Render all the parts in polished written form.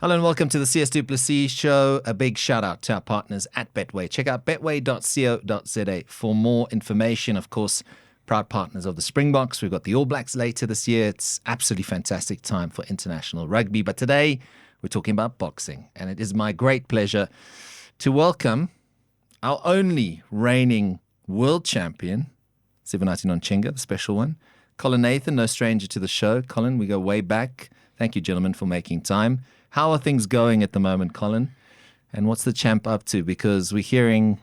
Hello and welcome to the Sias to Plessis show. A big shout out to our partners at Betway. Check out betway.co.za for more information. Of course, proud partners of the Springboks. We've got the All Blacks later this year. It's absolutely fantastic time for international rugby. But today we're talking about boxing. And it is my great pleasure to welcome our only reigning world champion, Sivenathi Nontshinga, the special one. Colin Nathan, no stranger to the show. Colin, we go way back. Thank you, gentlemen, for making time. How are things going at the moment, Colin? And what's the champ up to? Because we're hearing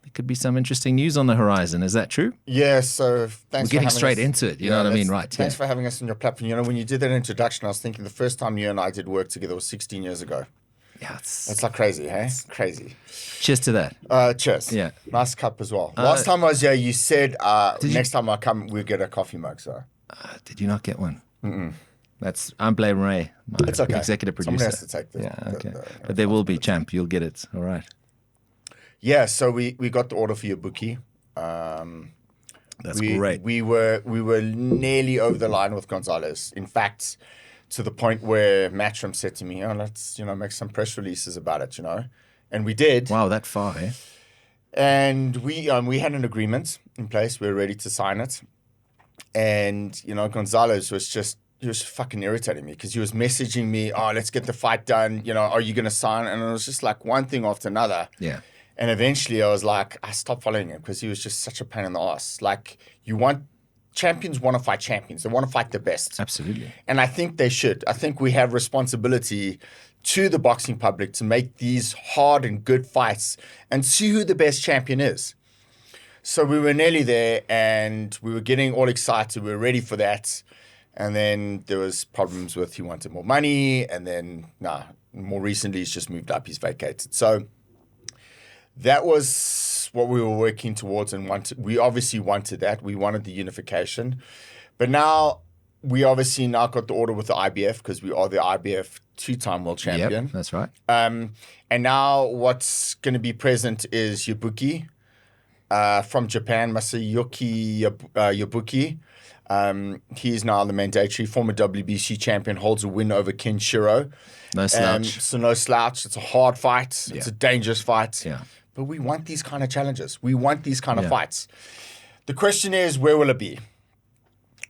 there could be some interesting news on the horizon. Is that true? Yeah, so thanks We're getting straight into it. You know what I mean? Right. Thanks for having us on your platform. You know, when you did that introduction, I was thinking the first time you and I did work together was 16 years ago. Yeah, it's like crazy, hey? Crazy. Cheers to that. Cheers. Yeah. Nice cup as well. Last time I was here, you said next time I come, we'll get a coffee mug. So did you not get one? I'm blaming Ray, my it's okay. executive producer. Someone has to take this. Yeah, okay. But there will be, champ. You'll get it. All right. Yeah, so we got the order for your bookie. That's great. We were nearly over the line with Gonzalez. In fact, to the point where Matchroom said to me, let's make some press releases about it, and we did. Wow, that far, eh? And we had an agreement in place. We were ready to sign it, and Gonzalez he was fucking irritating me because he was messaging me, let's get the fight done. Are you going to sign? And it was just like one thing after another. Yeah. And eventually I was like, I stopped following him because he was just such a pain in the ass. Like, champions want to fight champions. They want to fight the best. Absolutely. And I think they should. I think we have responsibility to the boxing public to make these hard and good fights and see who the best champion is. So we were nearly there and we were getting all excited. We were ready for that. And then there was problems with he wanted more money. And then, more recently he's just moved up. He's vacated. So that was what we were working towards and we obviously wanted that. We wanted the unification. But now we obviously now got the order with the IBF because we are the IBF two-time world champion. Yep, that's right. And now what's going to be present is Yabuki from Japan, Masayuki Yabuki. He is now the mandatory former WBC champion, holds a win over Kenshiro. No slouch. So no slouch. It's a hard fight. It's a dangerous fight. Yeah. But we want these kind of challenges. We want these kind of fights. The question is, where will it be?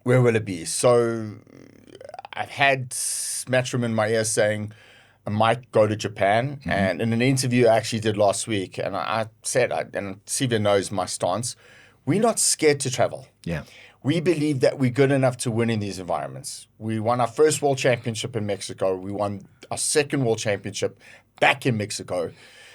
Where will it be? So I've had Matchroom in my ear saying I might go to Japan. And in an interview I actually did last week, and I said, and Siva knows my stance, we're not scared to travel. Yeah. We believe that we're good enough to win in these environments. We won our first world championship in Mexico. We won our second world championship back in Mexico.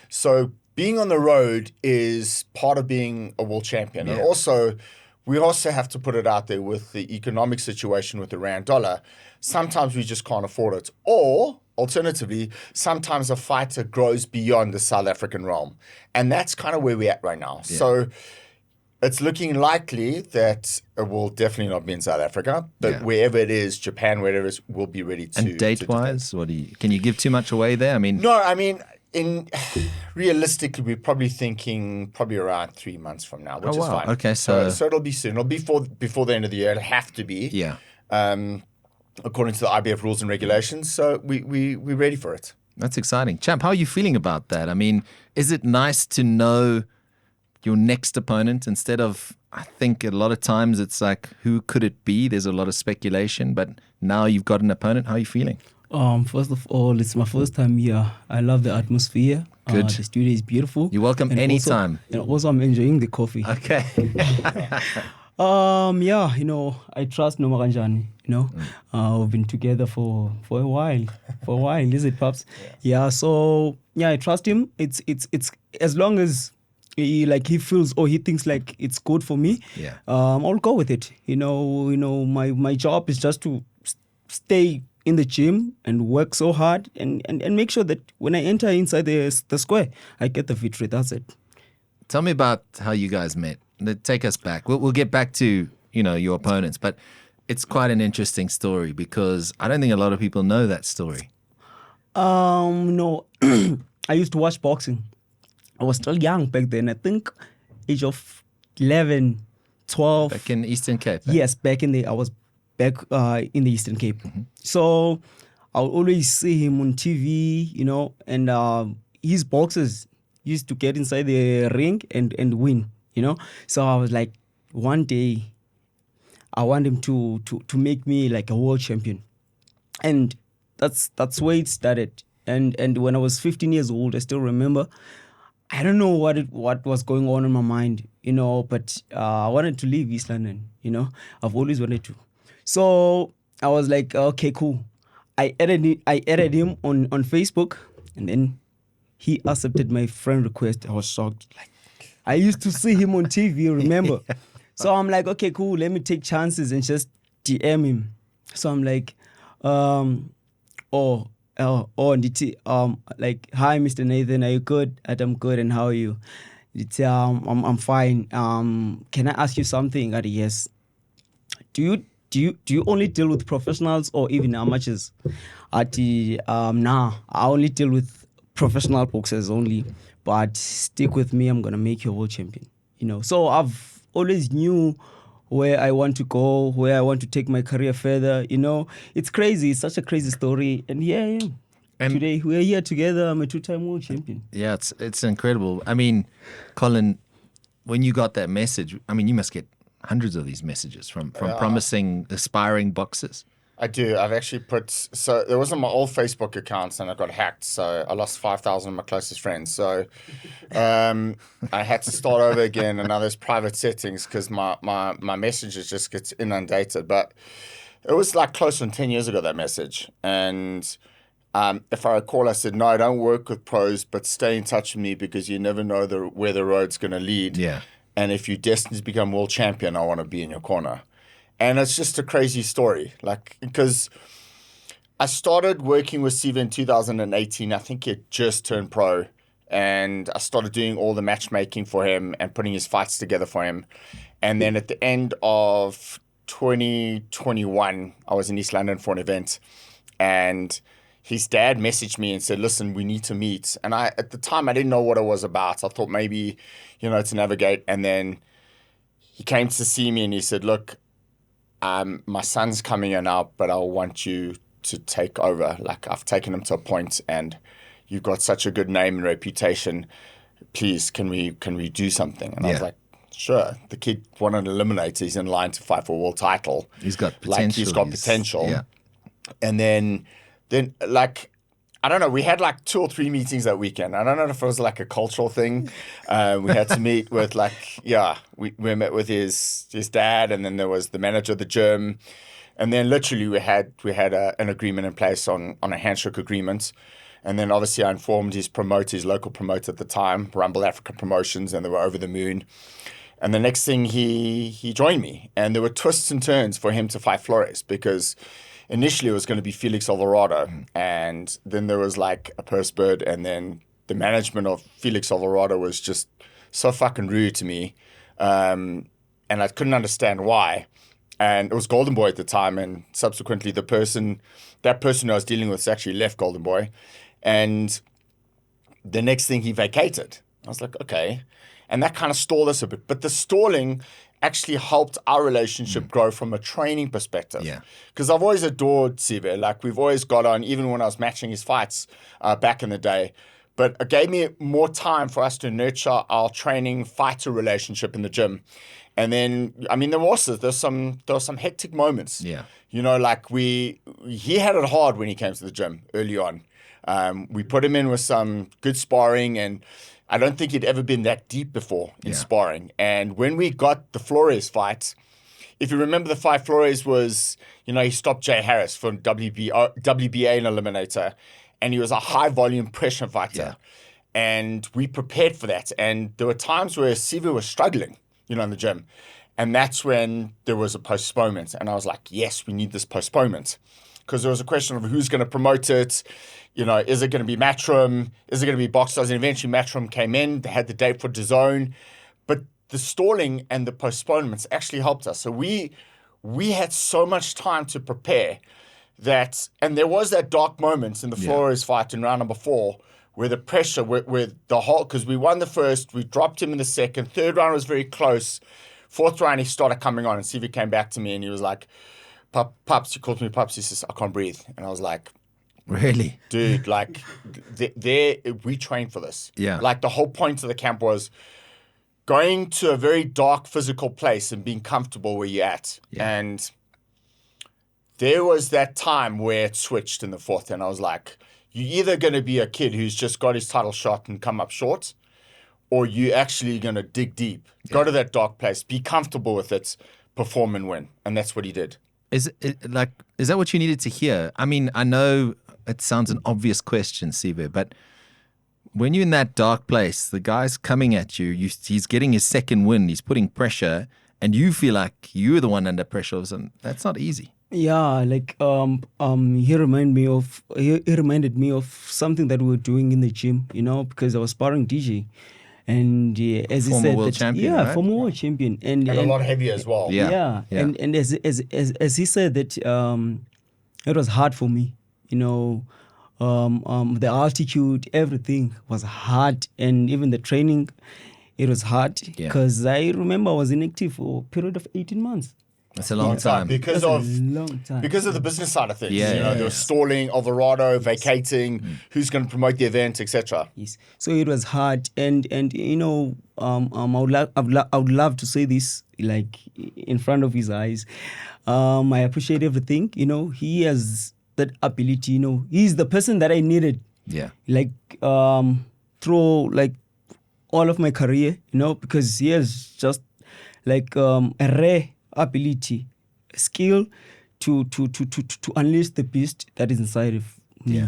So being on the road is part of being a world champion. Yeah. And we also have to put it out there with the economic situation with the rand dollar. Sometimes we just can't afford it. Or alternatively, sometimes a fighter grows beyond the South African realm. And that's kind of where we're at right now. Yeah. So it's looking likely that it will definitely not be in South Africa, but wherever it is, Japan, wherever it is, we'll be ready to. And date-wise, can you give too much away there? Realistically, we're probably thinking around 3 months from now, which is fine. Okay, so it'll be soon. It'll be before the end of the year. It'll have to be. Yeah. According to the IBF rules and regulations. So we're ready for it. That's exciting. Champ, how are you feeling about that? Is it nice to know your next opponent instead of, I think a lot of times it's like, who could it be? There's a lot of speculation, but now you've got an opponent. How are you feeling? First of all, it's my first time here. I love the atmosphere. Good. The studio is beautiful. You're welcome anytime. Also, I'm enjoying the coffee. Okay. I trust Nomaranjani. We've been together for a while. Is it, Pops? Yeah. So I trust him. It's as long as he feels or he thinks like it's good for me. Yeah. I'll go with it. My job is just to stay in the gym and work so hard and make sure that when I enter inside the square, I get the victory. That's it. Tell me about how you guys met. Take us back. We'll get back to, your opponents, but it's quite an interesting story because I don't think a lot of people know that story. No. I used to watch boxing. I was still young back then. I think age of 11, 12. Back in Eastern Cape? Eh? Yes, I was back in the Eastern Cape. Mm-hmm. So I'll always see him on TV, and his boxers used to get inside the ring and win, So I was like, one day I want him to make me like a world champion. And that's where it started. And when I was 15 years old, I still remember, I don't know what was going on in my mind, but I wanted to leave East London, I've always wanted to. So I was like, okay, cool. I added him on Facebook, and then he accepted my friend request. I was shocked. Like, I used to see him on TV, remember? So I'm like, okay, cool. Let me take chances and just DM him. So I'm like, like, hi, Mr. Nathan, are you good? I'm good, and how are you? I'm fine. Can I ask you something? Yes. Do you only deal with professionals or even amateurs? Nah, I only deal with professional boxers only. But stick with me, I'm gonna make you a world champion. So I've always knew where I want to go, where I want to take my career further. It's crazy. It's such a crazy story. And yeah. And today we're here together. I'm a 2-time world champion. Yeah, it's incredible. I mean, Colin, when you got that message, you must get hundreds of these messages from promising, aspiring boxers. I do. I've actually so there was on my old Facebook accounts and I got hacked. So I lost 5,000 of my closest friends. So I had to start over again. And now there's private settings because my messages just gets inundated. But it was like close on 10 years ago, that message. And if I recall, I said, no, I don't work with pros, but stay in touch with me because you never know where the road's going to lead. Yeah. And if you're destined to become world champion, I want to be in your corner. And it's just a crazy story, because I started working with Siva in 2018. I think he had just turned pro, and I started doing all the matchmaking for him and putting his fights together for him. And then at the end of 2021, I was in East London for an event, and his dad messaged me and said, listen, we need to meet. And at the time, I didn't know what it was about. I thought maybe, to navigate. And then he came to see me and he said, look, my son's coming in now, but I want you to take over. Like, I've taken him to a point and you've got such a good name and reputation. Please, can we do something? And I was like, sure. The kid won an eliminator. He's in line to fight for a world title. He's got potential. He's got potential. Yeah. And then I don't know, we had like 2 or 3 meetings that weekend. I don't know if it was like a cultural thing. We had to meet with we met with his dad, and then there was the manager of the gym. And then literally we had an agreement in place on a handshake agreement. And then obviously I informed his local promoter at the time, Rumble Africa Promotions, and they were over the moon. And the next thing he joined me, and there were twists and turns for him to fight Flores, because initially it was going to be Felix Alvarado, and then there was like a purse bid, and then the management of Felix Alvarado was just so fucking rude to me, and I couldn't understand why. And it was Golden Boy at the time, and subsequently that person I was dealing with actually left Golden Boy, and the next thing he vacated. I was like, okay, and that kind of stalled us a bit, but the stalling actually helped our relationship grow from a training perspective. Yeah. Because I've always adored Sive. Like, we've always got on, even when I was matching his fights back in the day. But it gave me more time for us to nurture our training fighter relationship in the gym. And then, there were some hectic moments. Yeah. He had it hard when he came to the gym early on. We put him in with some good sparring, and I don't think he'd ever been that deep before in sparring. And when we got the Flores fight, if you remember the fight, Flores was, he stopped Jay Harris from WBA in Eliminator, and he was a high volume pressure fighter. Yeah. And we prepared for that. And there were times where Siva was struggling, in the gym. And that's when there was a postponement. And I was like, yes, we need this postponement. Because there was a question of who's going to promote it. Is it going to be Matchroom? Is it going to be Boxstars? And eventually Matchroom came in. They had the date for DAZN. But the stalling and the postponements actually helped us. So we had so much time to prepare that, and there was that dark moment in the Flores fight in round number 4 where the pressure, with the whole, because we won the first, we dropped him in the second. Third round was very close. Fourth round, he started coming on, and Siva came back to me and he was like, Pups, he called me Pups. He says, I can't breathe. And I was like, Really? Dude, like, we trained for this. Yeah. Like, the whole point of the camp was going to a very dark physical place and being comfortable where you're at. Yeah. And there was that time where it switched in the fourth, and I was like, you're either going to be a kid who's just got his title shot and come up short, or you actually going to dig deep, go to that dark place, be comfortable with it, perform and win. And that's what he did. Is that what you needed to hear? I mean, I know it sounds an obvious question, Sive, but when you're in that dark place, the guy's coming at you, he's getting his second win, he's putting pressure, and you feel like you're the one under pressure. And that's not easy. Yeah, like he reminded me of something that we were doing in the gym, because I was sparring DJ. And as he said, world champion, right? former world champion, and a lot heavier as well. Yeah. And as he said that it was hard for me, the altitude, everything was hard, and even the training, it was hard because I remember I was inactive for a period of 18 months. That's a long time. Because of the business side of things. There was stalling, Alvarado, vacating, who's going to promote the event, etc. Yes. So it was hard, and I would love to say this like in front of his eyes. I appreciate everything. He has that ability. He's the person that I needed. Yeah. Like through like all of my career. Because he has just like a rare ability, skill to unleash the beast that is inside of me,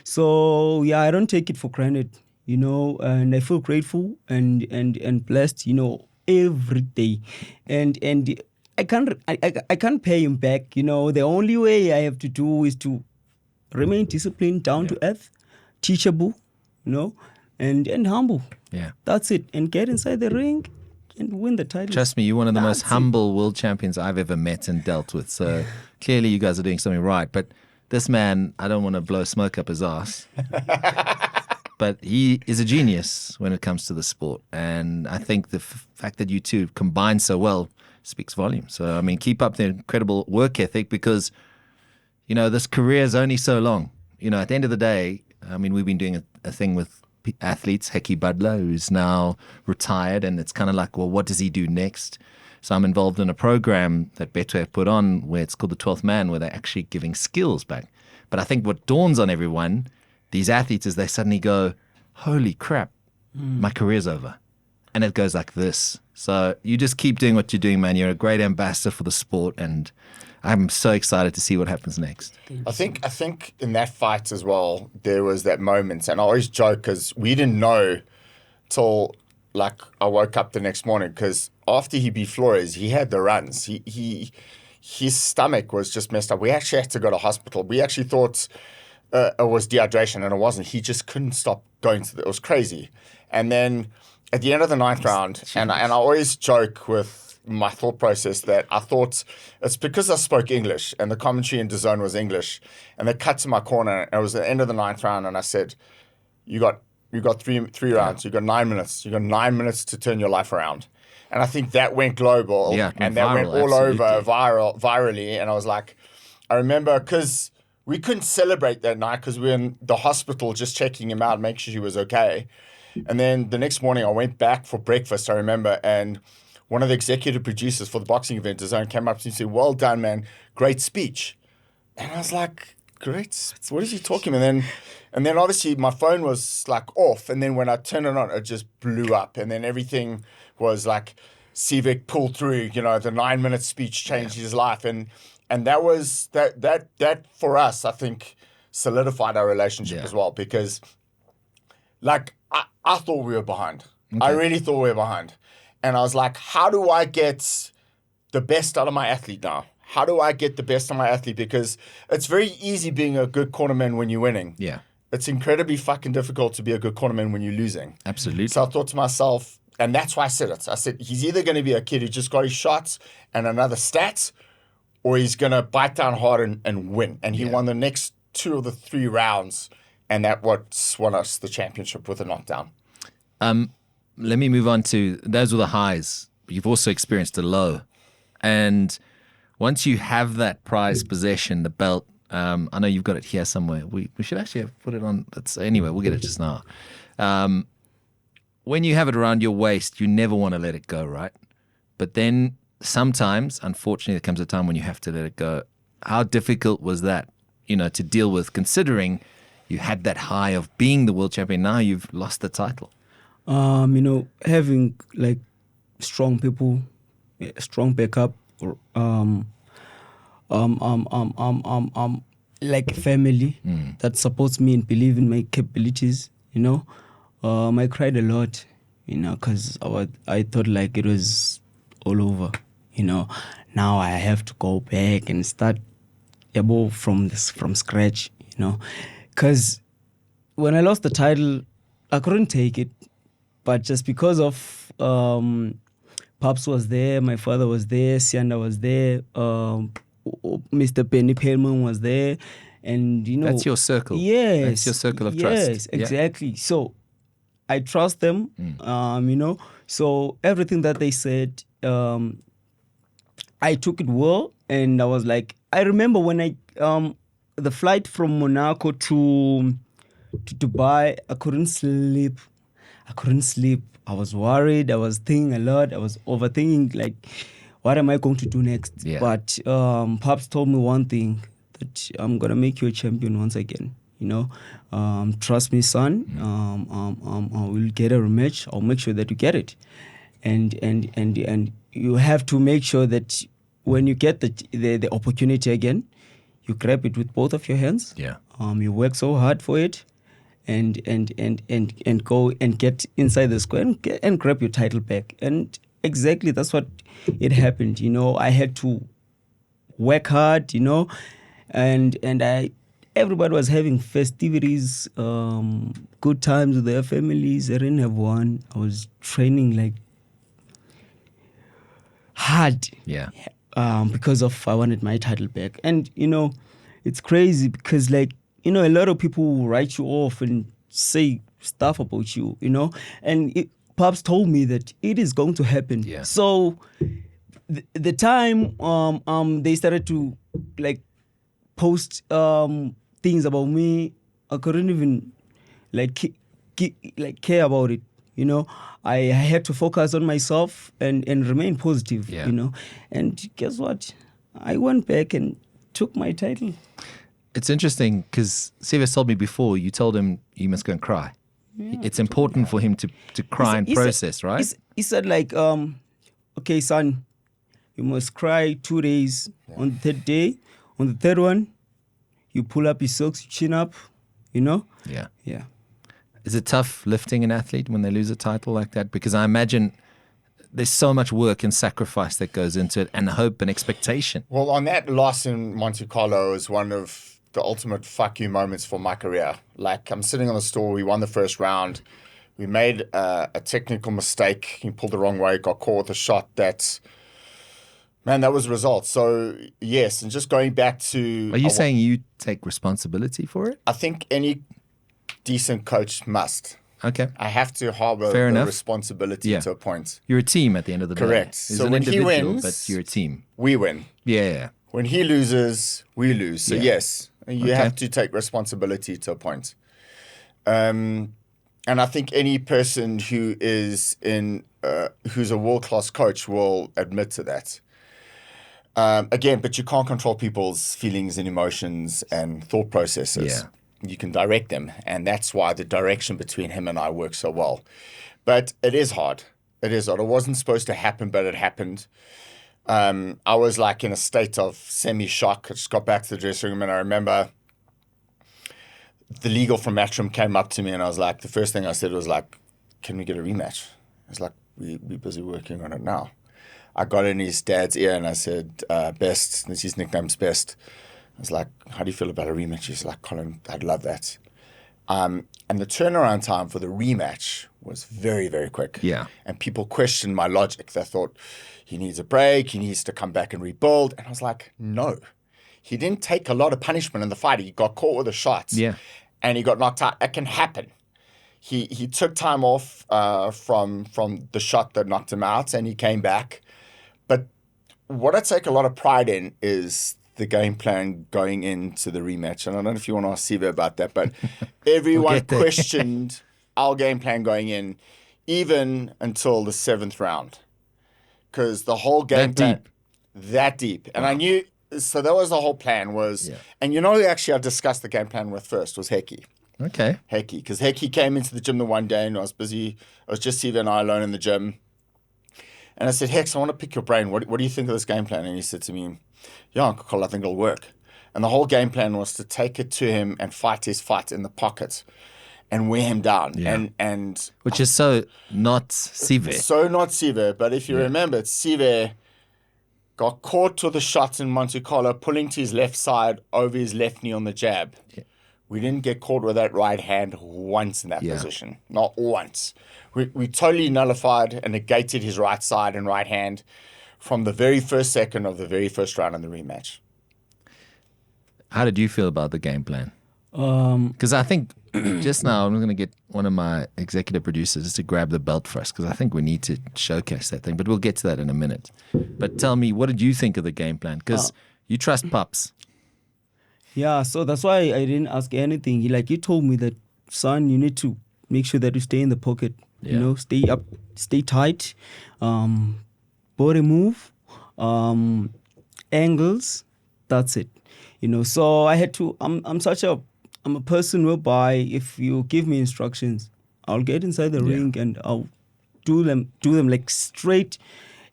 So I don't take it for granted, and I feel grateful and blessed, every day, and I can't pay him back, The only way I have to do is to remain disciplined, down to earth, teachable, and humble. Yeah, that's it, and get inside the ring and win the title. Trust me, you're one of the most humble world champions I've ever met and dealt with. So clearly you guys are doing something right. But this man, I don't want to blow smoke up his ass, but he is a genius when it comes to the sport. And I think the fact that you two combine so well speaks volumes. So, I mean, keep up the incredible work ethic because, this career is only so long. At the end of the day, I mean, we've been doing a thing with athletes, Heki Butler, who's now retired, and it's kind of like, well, what does he do next? So I'm involved in a program that Betway put on where it's called the 12th Man, where they're actually giving skills back. But I think what dawns on everyone, these athletes, is they suddenly go, holy crap, my career's over. And it goes like this. So you just keep doing what you're doing, man. You're a great ambassador for the sport, and I'm so excited to see what happens next. I think in that fight as well, there was that moment, and I always joke because we didn't know till like I woke up the next morning because after he beat Flores, he had the runs. His stomach was just messed up. We actually had to go to hospital. We actually thought it was dehydration, and it wasn't. He just couldn't stop going it was crazy. And then at the end of the ninth round, and I always joke with my thought process that I thought it's because I spoke English and the commentary in DAZN was English, and they cut to my corner. And it was the end of the ninth round, and I said, "You got three rounds. You got 9 minutes. You got 9 minutes to turn your life around." And I think that went global, and that went all over virally. And I was like, I remember because we couldn't celebrate that night because we were in the hospital just checking him out, making sure he was okay. And then the next morning, I went back for breakfast. I remember, and one of the executive producers for the boxing event, DAZN, came up to me and said, "Well done, man. Great speech." And I was like, "Great? What is he talking?" And then obviously my phone was like off. And then when I turned it on, it just blew up. And then everything was like, Sivek pulled through. The 9-minute speech changed his life. And that was that for us, I think, solidified our relationship as well because, like, I thought we were behind. Okay. I really thought we were behind. And I was like, how do I get the best out of my athlete now? How do I get the best out of my athlete? Because it's very easy being a good cornerman when you're winning. Yeah. It's incredibly fucking difficult to be a good cornerman when you're losing. Absolutely. So I thought to myself, and that's why I said it. I said, he's either going to be a kid who just got his shots and another stat, or he's going to bite down hard and win. And he won the next 2 of the 3 rounds, and that what's won us the championship with a knockdown. Let me move on to, those were the highs. You've also experienced a low. And once you have that prized possession, the belt, I know you've got it here somewhere. We should actually have put it on. Anyway, we'll get it just now. When you have it around your waist, you never want to let it go, right? But then sometimes, unfortunately, there comes a time when you have to let it go. How difficult was that, to deal with, considering you had that high of being the world champion? Now you've lost the title. Having like strong people, strong backup, like family that supports me and believe in my capabilities. I cried a lot, because I thought like it was all over. Now I have to go back and start from scratch. Because when I lost the title, I couldn't take it, but just because of Paps was there, my father was there, Sianda was there, Mr. Penny Pellman was there, and that's your circle. Yes, that's your circle of trust. Yes, exactly. So I trust them. So everything that they said, I took it well, and I was like, I remember when the flight from Monaco to Dubai, I couldn't sleep. I was worried. I was thinking a lot. I was overthinking, like, what am I going to do next? Yeah. But Pops told me one thing, that I'm going to make you a champion once again. Trust me, son. We'll get a rematch. I'll make sure that you get it. And you have to make sure that when you get the opportunity again, you grab it with both of your hands. Yeah. You work so hard for it, and go and get inside the square and grab your title back. And exactly that's what it happened. I had to work hard. And everybody was having festivities, good times with their families. I didn't have one. I was training like hard. Yeah. Because I wanted my title back. And, it's crazy because, like, a lot of people will write you off and say stuff about you, and Pops told me that it is going to happen. Yeah. So the time they started to, like, post things about me, I couldn't even, like, care about it. I had to focus on myself and remain positive. Yeah. And guess what? I went back and took my title. It's interesting because Sias told me before, you told him you must go and cry. Yeah, it's important for him to cry and process, right? He said, like, okay, son, you must cry 2 days. On the third day, on the third one, you pull up your socks, you chin up, Yeah. Yeah. Is it tough lifting an athlete when they lose a title like that? Because I imagine there's so much work and sacrifice that goes into it, and hope and expectation. Well, on that loss in Monte Carlo is one of the ultimate fuck you moments for my career. Like, I'm sitting on the store, we won the first round. We made a technical mistake. He pulled the wrong way, got caught with a shot that was the result. So, yes, and just going back to... Are you saying you take responsibility for it? I think any decent coach must. Okay. I have to harbor the responsibility to a point. You're a team at the end of the day. Correct. So when he wins, but you're a team. We win. Yeah. When he loses, we lose. So yes, you have to take responsibility to a point. And I think any person who is who's a world-class coach will admit to that. Again, but you can't control people's feelings and emotions and thought processes. Yeah. You can direct them, and that's why the direction between him and I works so well. But it is hard. It is hard. It wasn't supposed to happen, but it happened. I was like in a state of semi-shock. I just got back to the dressing room, and I remember the legal from Matchroom came up to me, and I was like, the first thing I said was like, can we get a rematch? I was like, we're busy working on it now. I got in his dad's ear, and I said, Best, his nickname's Best. I was like, how do you feel about a rematch? He's like, Colin, I'd love that. And the turnaround time for the rematch was very, very quick. Yeah. And people questioned my logic. They thought, he needs a break, he needs to come back and rebuild. And I was like, no. He didn't take a lot of punishment in the fight. He got caught with a shot. Yeah. And he got knocked out. It can happen. He took time off from the shot that knocked him out, and he came back. But what I take a lot of pride in is the game plan going into the rematch. And I don't know if you want to ask Siva about that, but everyone questioned our game plan going in, even until the 7th round. Because the whole game plan... That deep. And I knew... So that was the whole plan was... Yeah. And you know who actually I discussed the game plan with first was Hecky. Okay. Hecky. Because Hecky came into the gym the one day and I was busy. It was just Siva and I alone in the gym. And I said, Hex, I want to pick your brain. What do you think of this game plan? And he said to me, yeah, Uncle Cole, I think it'll work. And the whole game plan was to take it to him and fight his fight in the pocket and wear him down. Yeah. And which is so not Sive. So not Sive. But if you remember, Sive got caught to the shot in Monte Carlo, pulling to his left side over his left knee on the jab. Yeah. We didn't get caught with that right hand once in that position. Not once. We totally nullified and negated his right side and right hand from the very first second of the very first round in the rematch. How did you feel about the game plan? Because I think just now I'm going to get one of my executive producers to grab the belt for us because I think we need to showcase that thing. But we'll get to that in a minute. But tell me, what did you think of the game plan? Because you trust Pups. Yeah, so that's why I didn't ask anything. You told me that, son, you need to make sure that you stay in the pocket. Yeah. You know, stay up, stay tight, body move, angles. That's it. You know, so I had to. I'm a person whereby if you give me instructions, I'll get inside the ring and I'll do them like straight,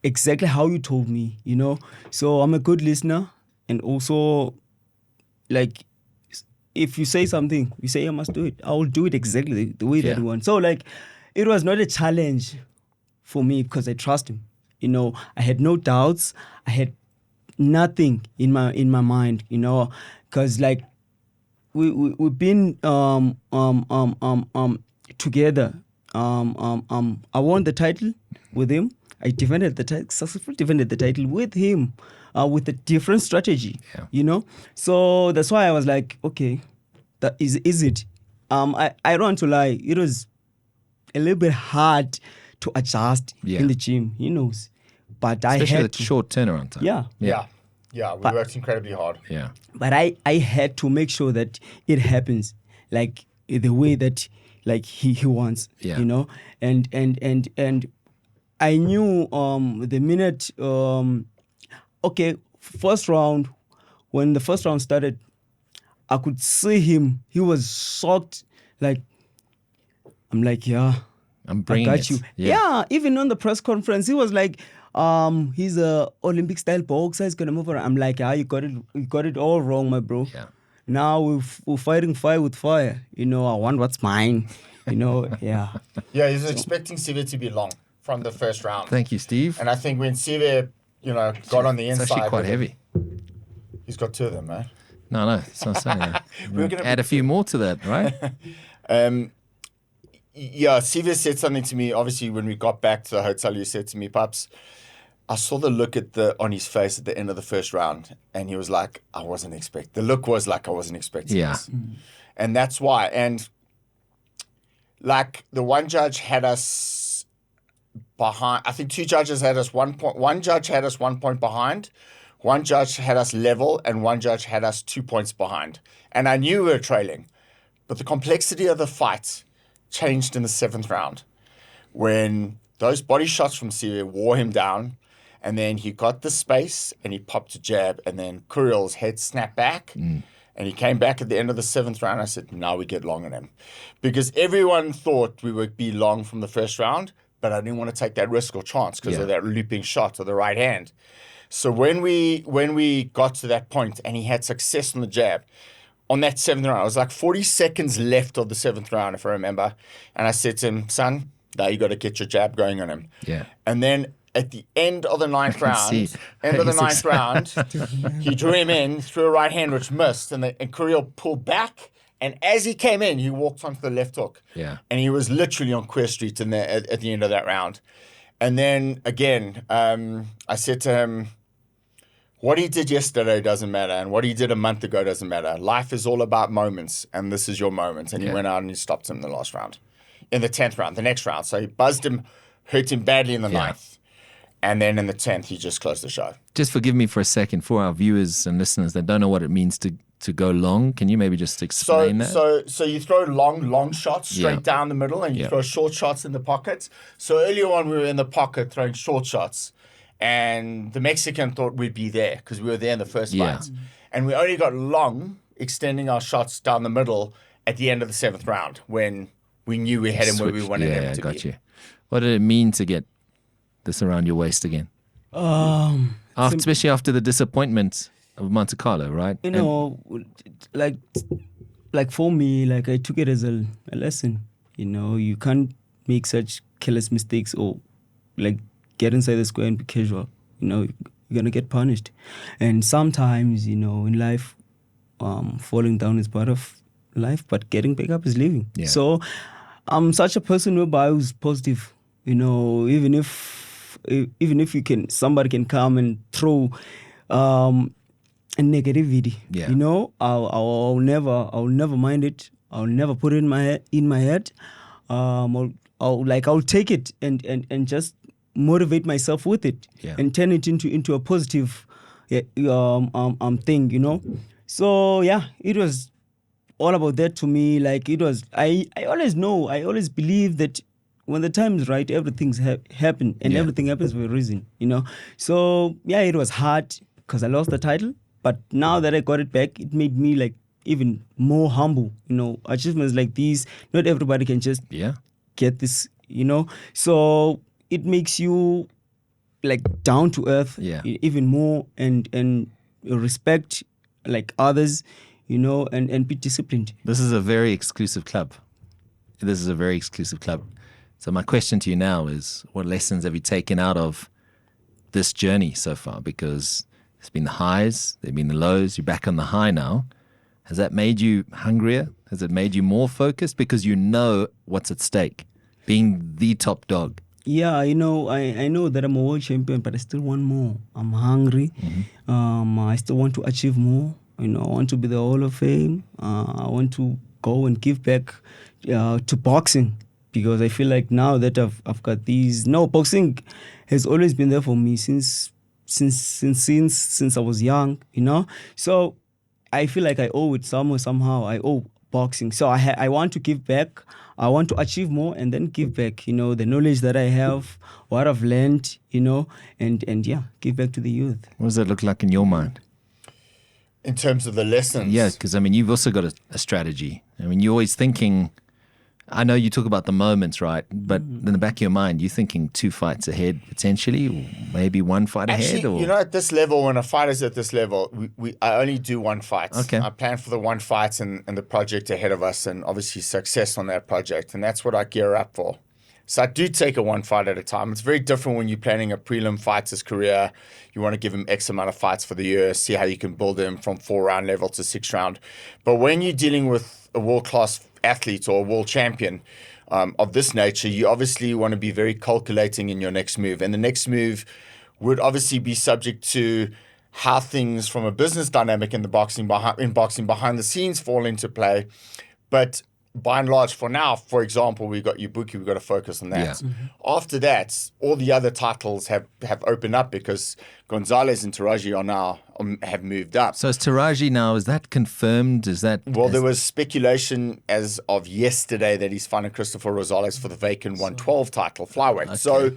exactly how you told me. You know, so I'm a good listener and also. Like, if you say something, you say I must do it. I will do it exactly the way that you want. So, it was not a challenge for me because I trust him. You know, I had no doubts. I had nothing in my mind. You know, because we've been together. I won the title with him. I successfully defended the title with him. With a different strategy, you know? So that's why I was like, okay, that is it. I don't want to lie. It was a little bit hard to adjust in the gym, he knows. But especially I had the short turnaround time. Yeah, we worked incredibly hard. Yeah. But I had to make sure that it happens like the way that he wants, you know? And I knew the minute... Okay, first round, when the first round started, I could see him. He was shocked. I'm like, I'm bringing I got you. Yeah, even on the press conference, he was like, he's a Olympic style boxer. He's gonna move around. I'm like, you got it all wrong, my bro. Yeah. Now we're fighting fire with fire. You know, I want what's mine. You know, Yeah, he's expecting Sive to be long from the first round. Thank you, Steve. And I think when Sive got on the inside. It's actually quite heavy. He's got 2 of them, man. No, it's not saying that. We're going to add a few more to that, right? Siva said something to me. Obviously, when we got back to the hotel, he said to me, Pups, I saw the look on his face at the end of the first round, and he was like, the look was like I wasn't expecting this. And that's why. And the one judge had us behind. I think 2 judges had us 1 point. One judge had us 1 point behind. One judge had us level, and one judge had us 2 points behind. And I knew we were trailing, but the complexity of the fight changed in the 7th round when those body shots from Siva wore him down, and then he got the space and he popped a jab, and then Kuriel's head snapped back. And he came back at the end of the 7th round. I said, now we get long on him. Because everyone thought we would be long from the first round, but I didn't want to take that risk or chance because of that looping shot of the right hand. So when we got to that point and he had success on the jab, on that 7th round, it was like 40 seconds left of the 7th round, if I remember. And I said to him, son, now you got to get your jab going on him. Yeah. And then at the end of the 9th round, he drew him in, threw a right hand, which missed, and Kuriel pulled back. And as he came in, he walked onto the left hook. Yeah. And he was literally on Queer Street at the end of that round. And then, again, I said to him, what he did yesterday doesn't matter, and what he did a month ago doesn't matter. Life is all about moments, and this is your moment. And he went out and he stopped him in the last round. In the 10th round, the next round. So he buzzed him, hurt him badly in the 9th. And then in the 10th, he just closed the show. Just forgive me for a second, for our viewers and listeners that don't know what it means to go long. Can you maybe just explain that? So you throw long shots straight down the middle, and you throw short shots in the pocket. So earlier on, we were in the pocket throwing short shots, and the Mexican thought we'd be there because we were there in the first fight. And we only got long, extending our shots down the middle at the end of the 7th round when we knew we had him where we wanted him to be. You. What did it mean to get this around your waist again? Especially after the disappointment of Monte Carlo, right? You know, like for me, like I took it as a lesson. You know, you can't make such careless mistakes or like get inside the square and be casual. You know, you're gonna get punished. And sometimes, you know, in life, falling down is part of life, but getting back up is living. Yeah. So I'm such a person whereby I was positive. You know, even if somebody can come and throw a negativity. Yeah. You know, I'll never mind it. I'll never put it in my head. I'll take it and just motivate myself with it and turn it into a positive thing. You know, so it was all about that to me. Like it was, I always believe that when the time is right, everything's happen and everything happens for a reason, you know. So it was hard because I lost the title, but now that I got it back, it made me like even more humble. You know, achievements like these, not everybody can just get this, you know. So it makes you like down to earth even more and respect like others, you know, and be disciplined. This is a very exclusive club. So my question to you now is, what lessons have you taken out of this journey so far? Because there's been the highs, there've been the lows, you're back on the high now. Has that made you hungrier? Has it made you more focused? Because you know what's at stake, being the top dog. Yeah, you know, I know that I'm a world champion, but I still want more. I'm hungry. I still want to achieve more. You know, I want to be the Hall of Fame. I want to go and give back to boxing. Because I feel like now that I've got these. No, boxing has always been there for me since I was young, you know. So I feel like I owe it somehow. I owe boxing. So I want to give back. I want to achieve more and then give back. You know, the knowledge that I have, what I've learned, you know, and give back to the youth. What does that look like in your mind? In terms of the lessons, Yeah, because I mean, you've also got a strategy. I mean, you're always thinking. I know you talk about the moments, right? But in the back of your mind, you're thinking 2 fights ahead, potentially, or maybe 1 fight ahead? Or? You know, at this level, when a fighter's at this level, I only do 1 fight. Okay. I plan for the 1 fight and the project ahead of us and obviously success on that project. And that's what I gear up for. So I do take it 1 fight at a time. It's very different when you're planning a prelim fighter's career. You want to give him X amount of fights for the year, see how you can build him from 4-round level to 6-round. But when you're dealing with a world-class athlete or a world champion of this nature, you obviously want to be very calculating in your next move. And the next move would obviously be subject to how things from a business dynamic in boxing behind the scenes fall into play. But by and large, for now, for example, we got Ibuki, we've got to focus on that. Yeah. After that, all the other titles have opened up because Gonzalez and Taraji are now have moved up. So is Taraji now, is that confirmed? Well, there was speculation as of yesterday that he's fighting Christopher Rosales for the vacant 112 title, flyweight. Okay. So,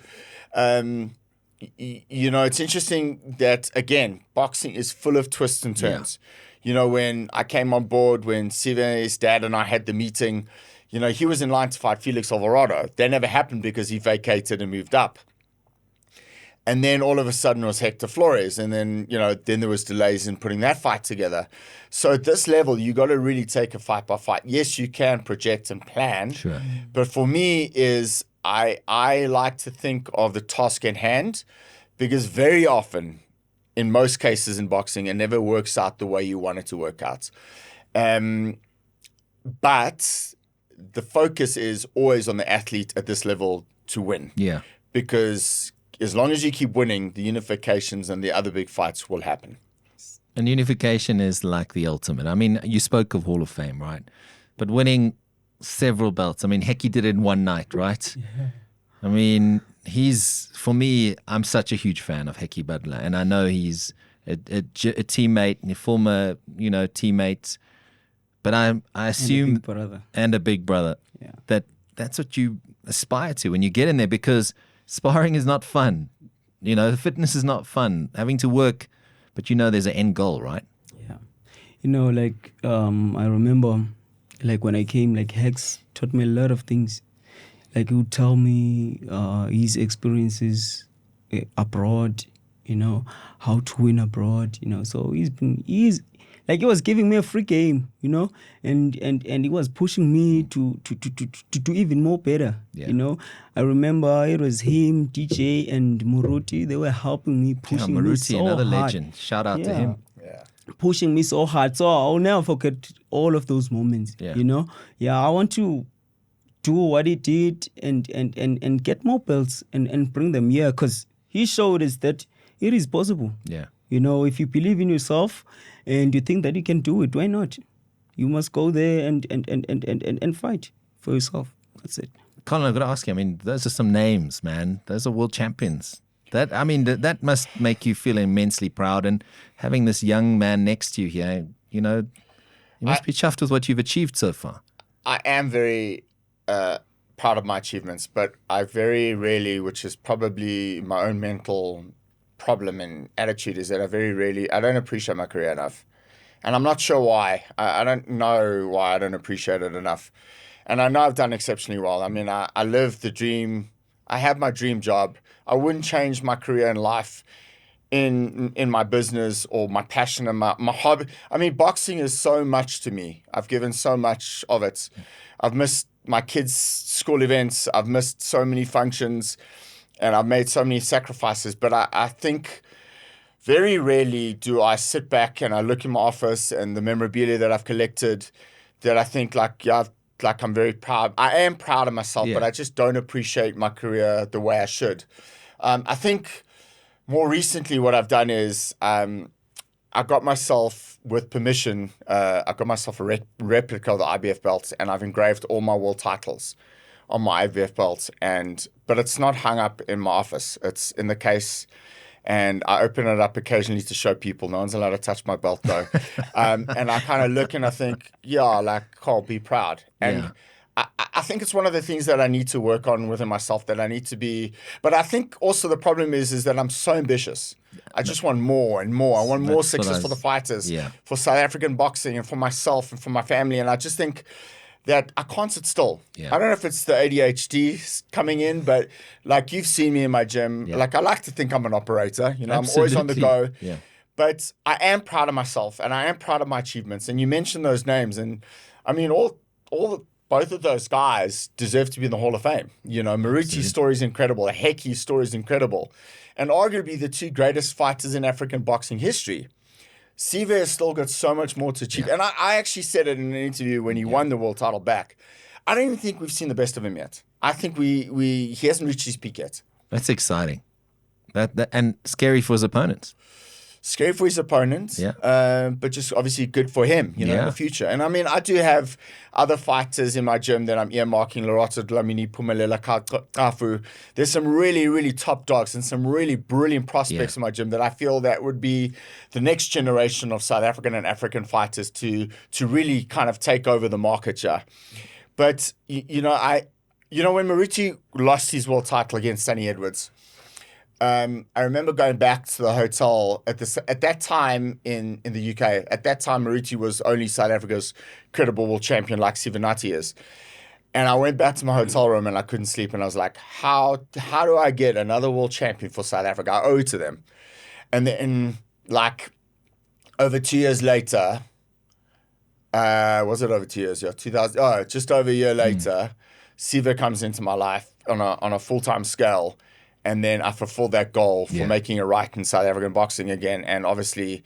you know, it's interesting that, again, boxing is full of twists and turns. Yeah. You know, when I came on board, when Sive's dad and I had the meeting, you know, he was in line to fight Felix Alvarado. That never happened because he vacated and moved up. And then all of a sudden it was Hector Flores. And then, you know, then there was delays in putting that fight together. So at this level, you got to really take it fight by fight. Yes, you can project and plan. Sure. But for me is I like to think of the task at hand because very often, in most cases in boxing, it never works out the way you want it to work out. But the focus is always on the athlete at this level to win. Yeah. Because as long as you keep winning, the unifications and the other big fights will happen. And unification is like the ultimate. I mean, you spoke of Hall of Fame, right? But winning several belts. I mean, Hecky did it in one night, right? Yeah. I mean, he's, for me, I'm such a huge fan of Hecky Butler, and I know he's a teammate, and a former, teammate. But I assume, and a big brother, that's what you aspire to when you get in there, because sparring is not fun. Fitness is not fun. Having to work, but there's an end goal, right? Yeah. I remember, when I came, Hex taught me a lot of things. He would tell me his experiences abroad, how to win abroad, So he was giving me a free game, and he was pushing me to do even more better, I remember it was him, DJ, and Muruti. They were helping me, pushing me so another hard. Legend. Shout out to him. Yeah. Pushing me so hard. So I'll never forget all of those moments, I want to do what he did and get more belts and bring them here, because he showed us that it is possible. Yeah. If you believe in yourself and you think that you can do it, why not? You must go there and fight for yourself. That's it. Colin, I've got to ask you, those are some names, man. Those are world champions. That must make you feel immensely proud. And having this young man next to you here, you must be chuffed with what you've achieved so far. I am very proud of my achievements, but I very rarely, which is probably my own mental problem and attitude, is that I don't appreciate my career enough. And I'm not sure why. I don't know why I don't appreciate it enough. And I know I've done exceptionally well. I live the dream. I have my dream job. I wouldn't change my career in life, in my business, or my passion and my hobby. Boxing is so much to me. I've given so much of it. I've missed my kids' school events. I've missed so many functions, and I've made so many sacrifices. But I think very rarely do I sit back and I look in my office and the memorabilia that I've collected, that I think I'm very proud. I am proud of myself, but I just don't appreciate my career the way I should. I think more recently what I've done is I got myself, with permission, I got myself a replica of the IBF belt, and I've engraved all my world titles on my IBF belt. But it's not hung up in my office. It's in the case, and I open it up occasionally to show people. No one's allowed to touch my belt though. And I kind of look and I think, Carl, be proud. And I think it's one of the things that I need to work on within myself, that I need to be. But I think also the problem is that I'm so ambitious. I just want more and more. I want more success for the fighters, for South African boxing, and for myself and for my family. And I just think that I can't sit still. I don't know if it's the ADHD coming in, but you've seen me in my gym. I like to think I'm an operator. I'm always on the go. But I am proud of myself, and I am proud of my achievements. And you mentioned those names, and both of those guys deserve to be in the Hall of Fame. Maruti's story is incredible. Hecky's story is incredible. And arguably the two greatest fighters in African boxing history. Siva has still got so much more to achieve. And I actually said it in an interview when he won the world title back. I don't even think we've seen the best of him yet. I think he hasn't reached his peak yet. That's exciting. That and scary for his opponents. Scary for his opponents, but just obviously good for him, in the future. And I do have other fighters in my gym that I'm earmarking: Lerato Dlamini, Pumelela Kafu. There's some really, really top dogs and some really brilliant prospects in my gym that I feel that would be the next generation of South African and African fighters to really kind of take over the market. But when Maruti lost his world title against Sonny Edwards, I remember going back to the hotel at that time in the UK. At that time, Maruti was only South Africa's credible world champion, like Sivenathi is. And I went back to my hotel room and I couldn't sleep. And I was like, how do I get another world champion for South Africa? I owe it to them. And then, over 2 years later, was it over 2 years? Yeah, just over a year later, Siva comes into my life on a full-time scale. And then I fulfilled that goal for making it right in South African boxing again. And obviously,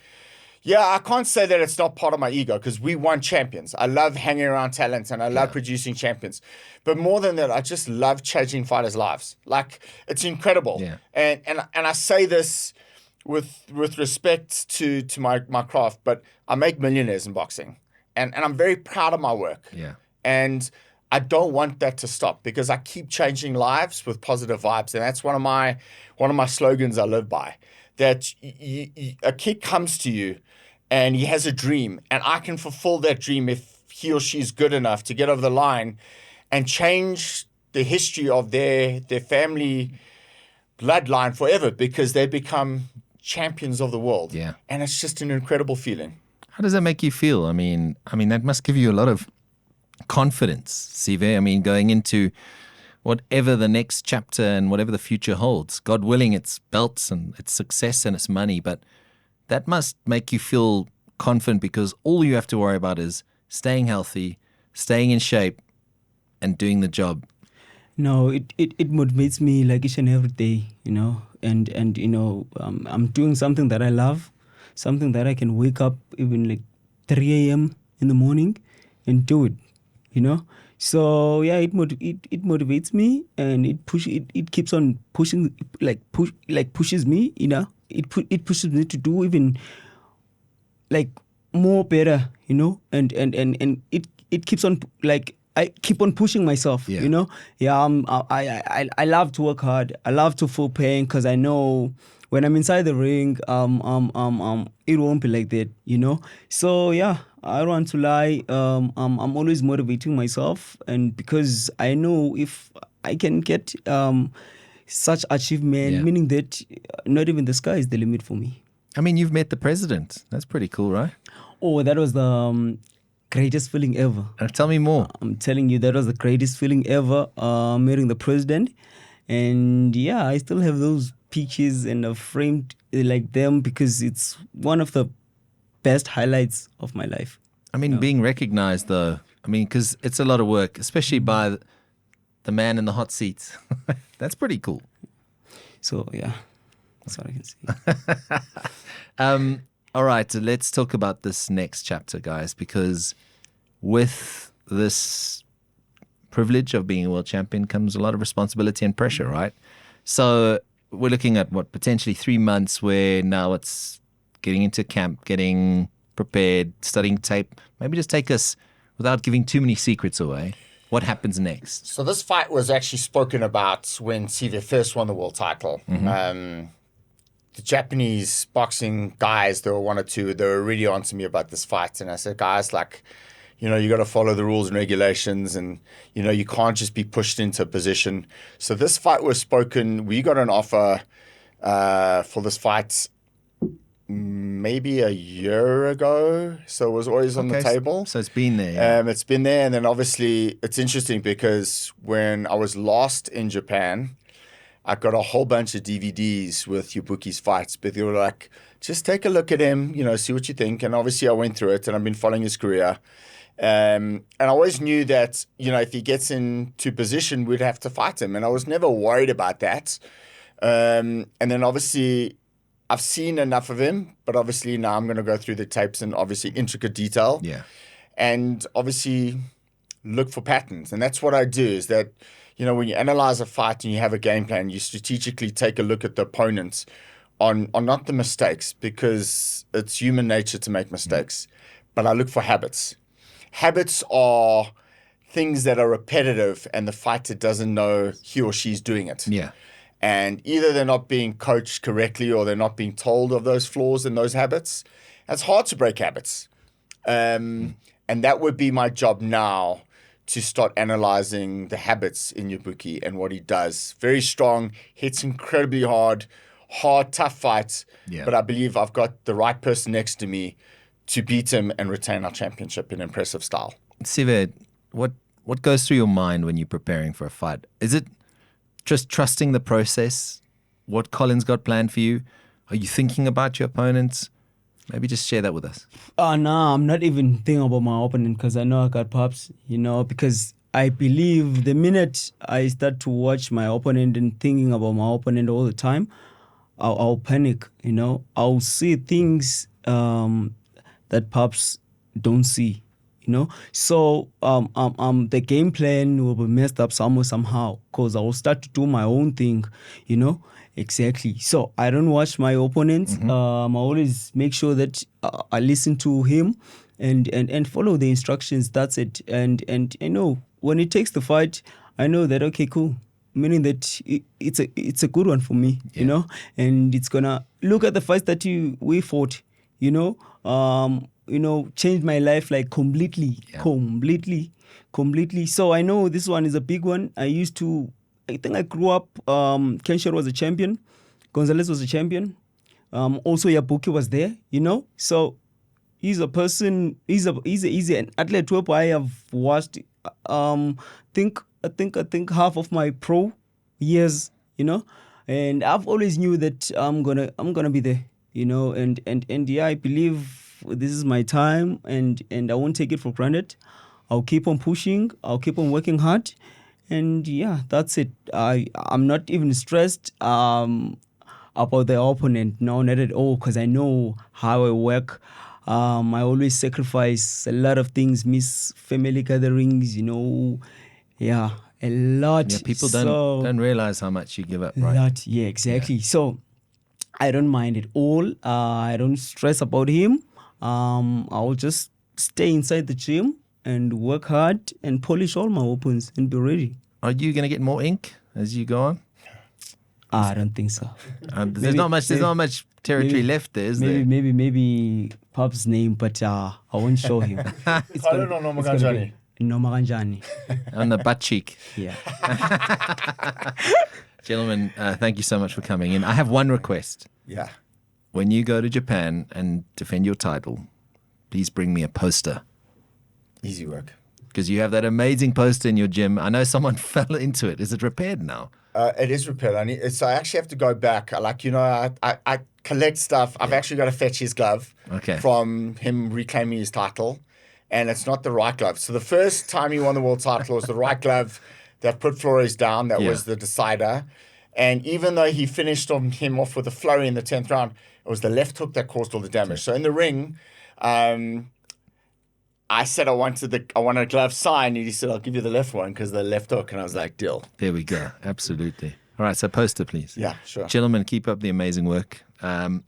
I can't say that it's not part of my ego, because we won champions. I love hanging around talent and I love producing champions. But more than that, I just love changing fighters' lives. It's incredible. Yeah. And I say this with respect to my craft, but I make millionaires in boxing. And I'm very proud of my work. Yeah. And I don't want that to stop because I keep changing lives with positive vibes. And that's one of my slogans I live by, that a kid comes to you and he has a dream, and I can fulfill that dream if he or she is good enough to get over the line and change the history of their family bloodline forever, because they become champions of the world. Yeah. And it's just an incredible feeling. How does that make you feel? I mean, that must give you a lot of confidence, Sive. I mean, going into whatever the next chapter and whatever the future holds. God willing, it's belts and it's success and it's money, but that must make you feel confident, because all you have to worry about is staying healthy, staying in shape, and doing the job. No, it motivates me like each and every day, and I'm doing something that I love, something that I can wake up even like 3 a.m. in the morning and do it, So yeah, it motivates me, and it keeps on pushing, pushes me, It pushes me to do even like more better, and it keeps on like. I keep on pushing myself, Yeah. I love to work hard. I love to feel pain, because I know when I'm inside the ring, it won't be like that, So yeah, I don't want to lie. I'm always motivating myself, and because I know if I can get such achievement, meaning that not even the sky is the limit for me. I mean, you've met the president. That's pretty cool, right? Oh, that was the greatest feeling ever. Tell me more. I'm telling you, that was the greatest feeling ever, meeting the president. And yeah, I still have those pictures and I've framed like them, because it's one of the best highlights of my life. I mean, being recognized though, because it's a lot of work, especially by the man in the hot seat. That's pretty cool. So yeah, that's what I can say. All right, let's talk about this next chapter, guys, because with this privilege of being a world champion comes a lot of responsibility and pressure, right? So we're looking at potentially 3 months where now it's getting into camp, getting prepared, studying tape. Maybe just take us, without giving too many secrets away, what happens next? So this fight was actually spoken about when Sive first won the world title. The Japanese boxing guys, there were one or two, they were really on to me about this fight. And I said, guys, you got to follow the rules and regulations, and, you can't just be pushed into a position. So this fight was spoken. We got an offer for this fight maybe a year ago. So it was always on the table. So it's been there. Yeah. It's been there. And then obviously it's interesting because when I was last in Japan, I got a whole bunch of DVDs with Ibuki's fights, but they were like, just take a look at him, see what you think. And obviously I went through it and I've been following his career. And I always knew that, if he gets into position, we'd have to fight him. And I was never worried about that. And then obviously I've seen enough of him, but obviously now I'm going to go through the tapes in obviously intricate detail. Yeah. And obviously look for patterns. And that's what I do, is that, when you analyze a fight and you have a game plan, you strategically take a look at the opponents on not the mistakes, because it's human nature to make mistakes, but I look for habits. Habits are things that are repetitive and the fighter doesn't know he or she's doing it. Yeah. And either they're not being coached correctly or they're not being told of those flaws and those habits. It's hard to break habits. And that would be my job now, to start analyzing the habits in Ibuki and what he does. Very strong, hits incredibly hard, tough fights. Yeah. But I believe I've got the right person next to me to beat him and retain our championship in impressive style. Sive, what goes through your mind when you're preparing for a fight? Is it just trusting the process, what Colin's got planned for you? Are you thinking about your opponents? Maybe just share that with us. No, I'm not even thinking about my opponent, because I know I got pops, because I believe the minute I start to watch my opponent and thinking about my opponent all the time, I'll panic, I'll see things that pops don't see, So the game plan will be messed up somehow, because I will start to do my own thing, Exactly. So I don't watch my opponents. I always make sure that I listen to him and follow the instructions. That's it. And when it takes the fight, I know that, okay, cool. Meaning that it's a good one for me, you know, and it's gonna look at the fights that we fought, changed my life like completely. So I know this one is a big one. I think I grew up, Kensher was a champion, Gonzalez was a champion, also Yabuki was there, so he's a person, he's an athlete who I have watched, I think half of my pro years, and I've always knew that I'm gonna be there, and yeah, I believe this is my time, and I won't take it for granted. I'll keep on pushing, I'll keep on working hard, and yeah, that's it. I'm not even stressed about the opponent, no, not at all, because I know how I work. I always sacrifice a lot of things, miss family gatherings, yeah, a lot. Yeah, people don't realize how much you give up, right? A lot, yeah, exactly. Yeah. So I don't mind it all. I don't stress about him. I'll just stay inside the gym and work hard and polish all my weapons and be ready. Are you going to get more ink as you go on? I don't think so. There's not much territory left there, is there? Maybe Pub's name, but I won't show him. Colin or Nomaganjani? Nomaganjani. On the butt cheek. Yeah. Gentlemen, thank you so much for coming in. I have one request. Yeah. When you go to Japan and defend your title, please bring me a poster. Easy work. Because you have that amazing poster in your gym. I know someone fell into it. Is it repaired now? It is repaired. I actually have to go back. I collect stuff. I've actually got to fetch his glove from him reclaiming his title, and it's not the right glove. So the first time he won the world title was the right glove that put Flores down. That was the decider. And even though he finished him off with a flurry in the 10th round, it was the left hook that caused all the damage. So in the ring, I said I wanted a glove signed, and he said, I'll give you the left one because the left hook. And I was like, deal. There we go. Absolutely. All right, so poster, please. Yeah, sure. Gentlemen, keep up the amazing work.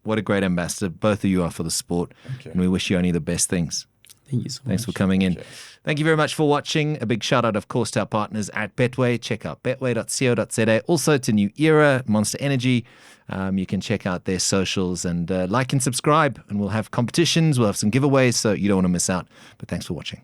What a great ambassador both of you are for the sport. And we wish you only the best things. Thank you so much. Thanks for coming in. Thank you very much for watching. A big shout out, of course, to our partners at Betway. Check out betway.co.za. Also to New Era, Monster Energy. You can check out their socials and like and subscribe. And we'll have competitions. We'll have some giveaways, so you don't want to miss out. But thanks for watching.